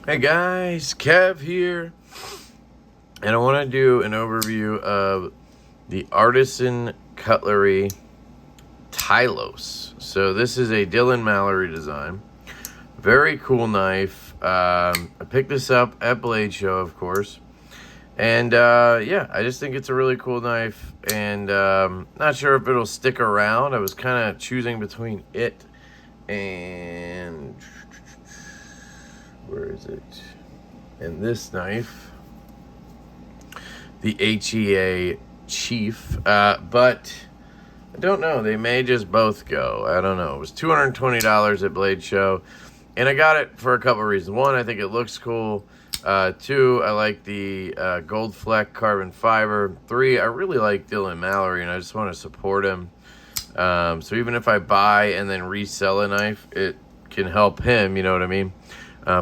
Hey guys, Kev here, and I want to do an overview of the Artisan Cutlery Tylos. So this is a Dylan Mallery design. Very cool knife. I picked this up at Blade Show, of course, and yeah, I just think it's a really cool knife, and not sure if it'll stick around. I was kind of choosing between it and where is it? And this knife, the HEA Chief, but I don't know. They may just both go. I don't know. It was $220 at Blade Show, and I got it for a couple of reasons. One, I think it looks cool. Two, I like the gold fleck carbon fiber. Three, I really like Dylan Mallery, and I just want to support him. So even if I buy and then resell a knife, it can help him, you know what I mean?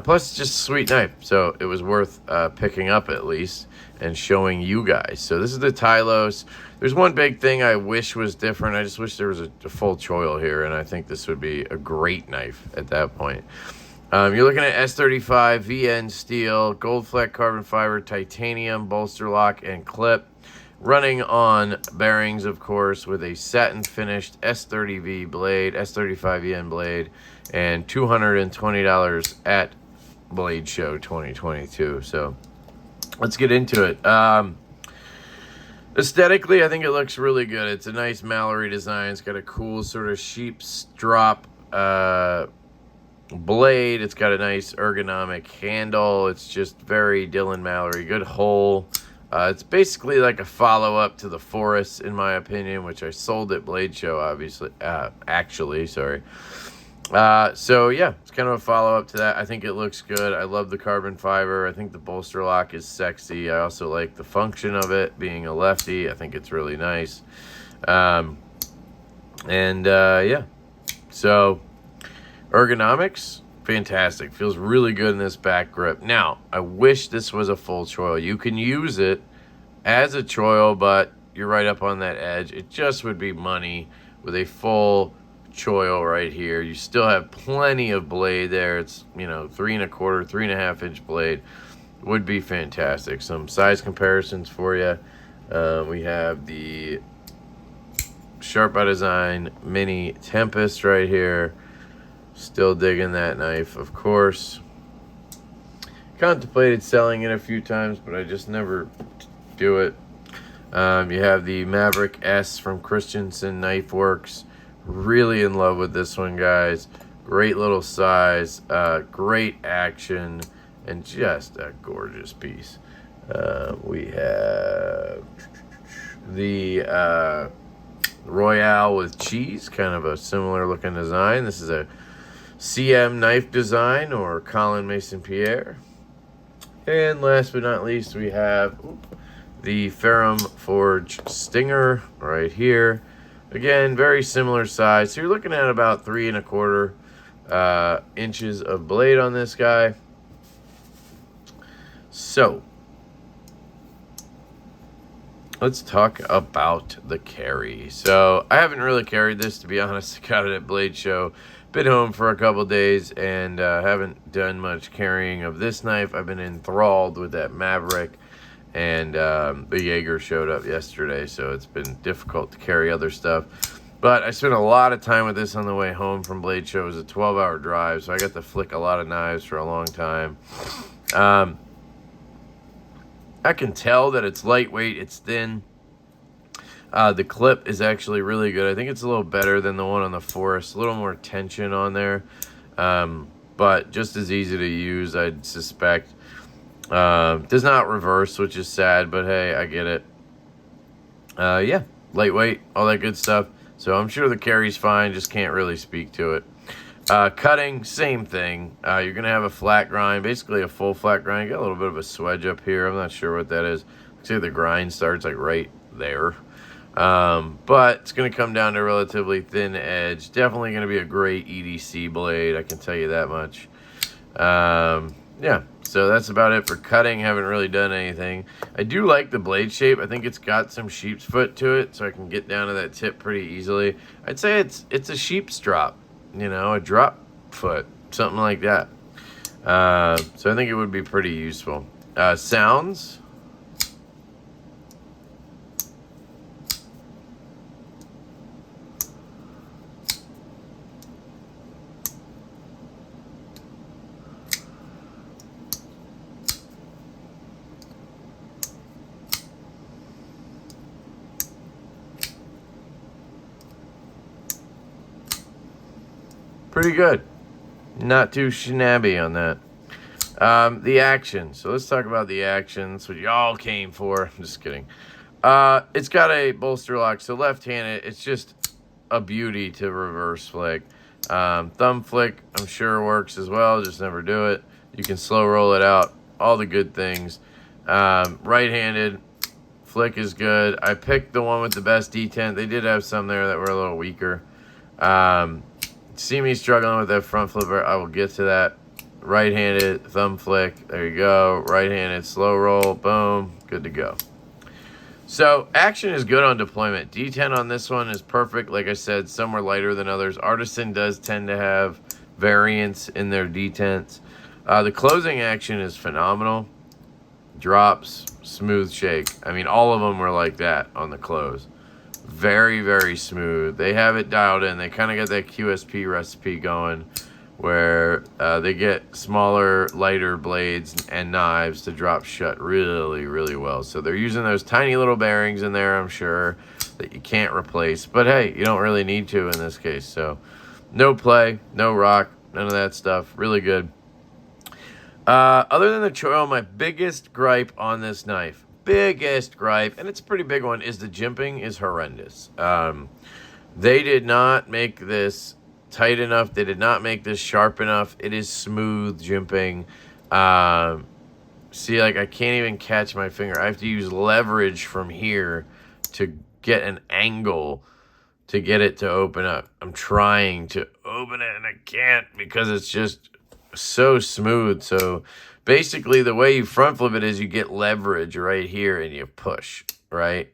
Plus, it's just a sweet knife, so it was worth picking up at least and showing you guys. So this is the Tylos. There's one big thing I wish was different. I just wish there was a full choil here, and I think this would be a great knife at that point. You're looking at S35 VN steel, gold fleck carbon fiber, titanium bolster lock and clip, running on bearings, of course, with a satin finished S30V blade, S35 VN blade, and $220 at Blade Show 2022. So let's get into it. Aesthetically, I think it looks really good. It's a nice Mallery design. It's got a cool sort of sheep's drop blade. It's got a nice ergonomic handle. It's just very Dylan Mallery. Good hole. It's basically like a follow-up to the Forest, in my opinion, which I sold at Blade Show, obviously. Actually, sorry. So yeah, it's kind of a follow-up to that. I think it looks good. I love the carbon fiber. I think the bolster lock is sexy. I also like the function of it, being a lefty. I think it's really nice. Yeah. So ergonomics, fantastic. Feels really good in this back grip. Now, I wish this was a full choil. You can use it as a choil, but you're right up on that edge. It just would be money with a full choil right here. You still have plenty of blade there. It's, you know, 3 1/4, 3.5 inch blade. Would be fantastic. Some size comparisons for you. We have the Sharp by Design Mini Tempest right here. Still digging that knife, of course. Contemplated selling it a few times, but I just never do it. You have the Maverick S from Christensen Knife Works. Really in love with this one, guys. Great little size, great action, and just a gorgeous piece. We have the Royale with cheese, kind of a similar looking design. This is a CM knife design, or Colin Mason Pierre. And last but not least, we have the Ferrum Forge Stinger right here. Again, very similar size. So you're looking at about 3 1/4 inches of blade on this guy. So let's talk about the carry. So I haven't really carried this, to be honest. I got it at Blade Show. Been home for a couple days and haven't done much carrying of this knife. I've been enthralled with that Maverick, and the Jaeger showed up yesterday, so it's been difficult to carry other stuff. But I spent a lot of time with this on the way home from Blade Show. It was a 12-hour drive, so I got to flick a lot of knives for a long time. I can tell that it's lightweight, it's thin. The clip is actually really good. I think it's a little better than the one on the Forest. A little more tension on there, but just as easy to use, I'd suspect. Does not reverse, which is sad, but hey, I get it. Yeah, lightweight, all that good stuff. So I'm sure the carry's fine, just can't really speak to it. Cutting, same thing. You're going to have a flat grind, basically a full flat grind. You got a little bit of a swedge up here. I'm not sure what that is. Looks like the grind starts like right there. But it's going to come down to a relatively thin edge. Definitely going to be a great EDC blade, I can tell you that much. Yeah, so that's about it for cutting. Haven't really done anything. I do like the blade shape. I think it's got some sheep's foot to it, so I can get down to that tip pretty easily. I'd say it's a sheep's drop, you know, a drop foot, something like that. So I think it would be pretty useful. Sounds. Pretty good. Not too shabby on that. The action. So let's talk about the actions, what y'all came for. I'm just kidding. It's got a bolster lock, so left-handed, it's just a beauty to reverse flick. Thumb flick, I'm sure works as well, just never do it. You can slow roll it out, all the good things. Right-handed, flick is good. I picked the one with the best detent. They did have some there that were a little weaker. See me struggling with that front flipper, I will get to that. Right-handed, thumb flick, there you go. Right-handed, slow roll, boom, good to go. So, action is good on deployment. D10 on this one is perfect. Like I said, some are lighter than others. Artisan does tend to have variance in their D10s. The closing action is phenomenal. Drops, smooth shake. I mean, all of them were like that on the close. Very, very smooth. They have it dialed in. They kind of got that QSP recipe going where they get smaller, lighter blades and knives to drop shut really, really well. So they're using those tiny little bearings in there, I'm sure, that you can't replace. But hey, you don't really need to in this case. So no play, no rock, none of that stuff. Really good. Other than the choil, my biggest gripe on this knife, and it's a pretty big one, is the jimping is horrendous. They did not make this tight enough. They did not make this sharp enough. It is smooth jimping. See, like, I can't even catch my finger. I have to use leverage from here to get an angle to get it to open up. I'm trying to open it and I can't because it's just so smooth. So basically the way you front flip it is you get leverage right here and you push, right?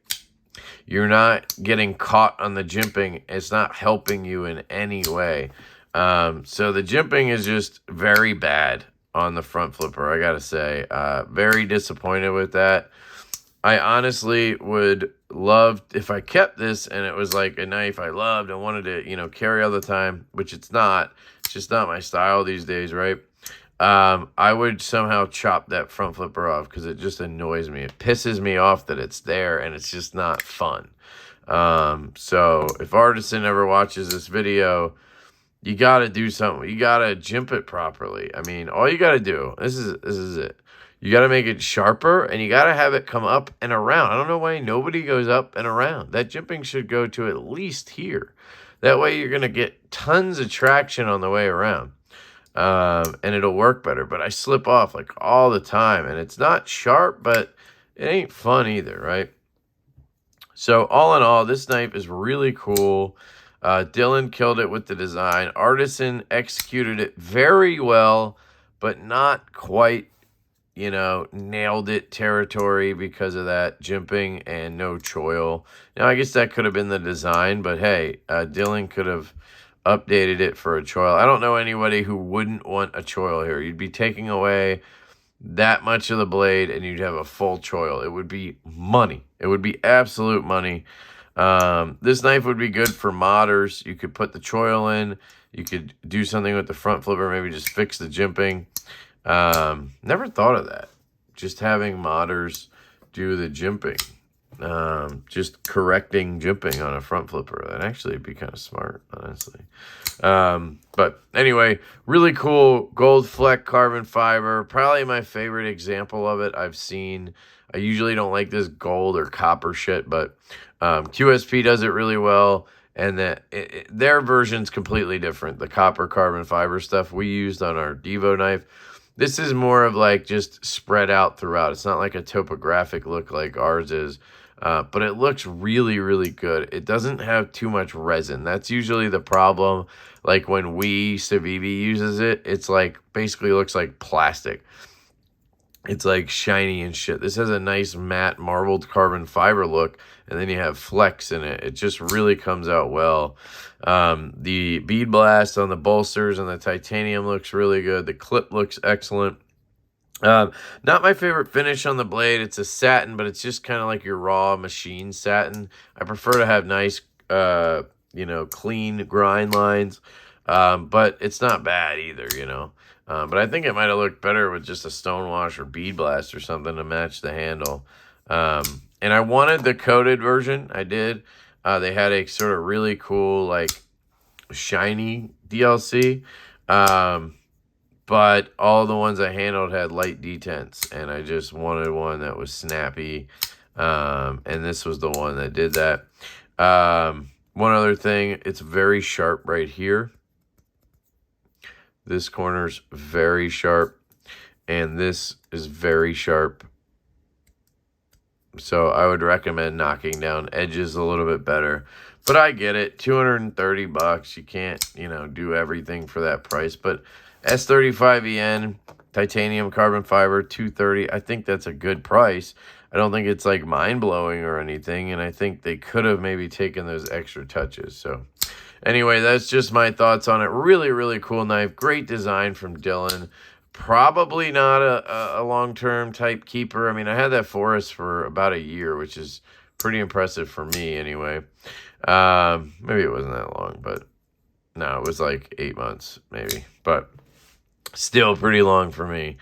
You're not getting caught on the jimping. It's not helping you in any way. So the jimping is just very bad on the front flipper, I gotta say. Very disappointed with that. I honestly would love if I kept this and it was like a knife I loved and wanted to, you know, carry all the time, which it's not. It's just not my style these days, right? I would somehow chop that front flipper off because it just annoys me. It pisses me off that it's there and it's just not fun. So if Artisan ever watches this video, you got to do something. You got to jimp it properly. I mean, all you got to do, this is it. You got to make it sharper and you got to have it come up and around. I don't know why nobody goes up and around. That jimping should go to at least here. That way you're going to get tons of traction on the way around. And it'll work better. But I slip off like all the time. And it's not sharp, but it ain't fun either, right? So all in all, this knife is really cool. Dylan killed it with the design. Artisan executed it very well, but not quite, you know, nailed it territory because of that jimping and no choil. Now, I guess that could have been the design, but hey, Dylan could have updated it for a choil. I don't know anybody who wouldn't want a choil here. You'd be taking away that much of the blade and you'd have a full choil. It would be money. It would be absolute money. This knife would be good for modders. You could put the choil in. You could do something with the front flipper, maybe just fix the jimping. Never thought of that. Just having modders do the jimping. Just correcting jimping on a front flipper. That'd actually be kind of smart, honestly. But anyway, really cool gold fleck carbon fiber. Probably my favorite example of it I've seen. I usually don't like this gold or copper shit, but QSP does it really well. And their version's completely different. The copper carbon fiber stuff we used on our Devo knife. This is more of like just spread out throughout. It's not like a topographic look like ours is. But it looks really, really good. It doesn't have too much resin. That's usually the problem. Like when Civivi uses it, it's like basically looks like plastic. it's like shiny and shit. This has a nice matte marbled carbon fiber look, and then you have flecks in it. It just really comes out well. The bead blast on the bolsters and the titanium looks really good. The clip looks excellent. Not my favorite finish on the blade. It's a satin, but it's just kind of like your raw machine satin. I prefer to have nice, clean grind lines. But it's not bad either, But I think it might have looked better with just a stonewash or bead blast or something to match the handle. And I wanted the coated version. I did. They had a sort of really cool, like, shiny DLC. But all the ones I handled had light detents, and I just wanted one that was snappy. And this was the one that did that. One other thing, it's very sharp right here. This corner's very sharp, and this is very sharp. So I would recommend knocking down edges a little bit better. But I get it, $230. You can't, do everything for that price. But S35EN, titanium carbon fiber, $230. I think that's a good price. I don't think it's like mind-blowing or anything, and I think they could have maybe taken those extra touches. So anyway, that's just my thoughts on it. Really, really cool knife. Great design from Dylan. Probably not a long-term type keeper. I mean, I had that Forest for about a year, which is pretty impressive for me anyway. Maybe it wasn't that long, but no, it was like 8 months maybe. But still pretty long for me.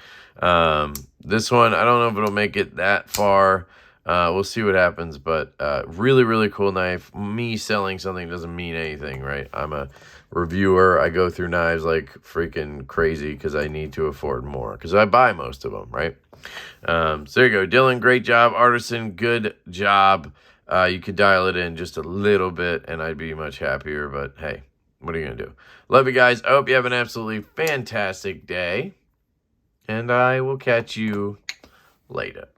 This one, I don't know if it'll make it that far. We'll see what happens, but really, really cool knife. Me selling something doesn't mean anything, right? I'm a reviewer. I go through knives like freaking crazy because I need to afford more because I buy most of them, right? So there you go. Dylan, great job. Artisan, good job. You could dial it in just a little bit and I'd be much happier, but hey, what are you going to do? Love you guys. I hope you have an absolutely fantastic day, and I will catch you later.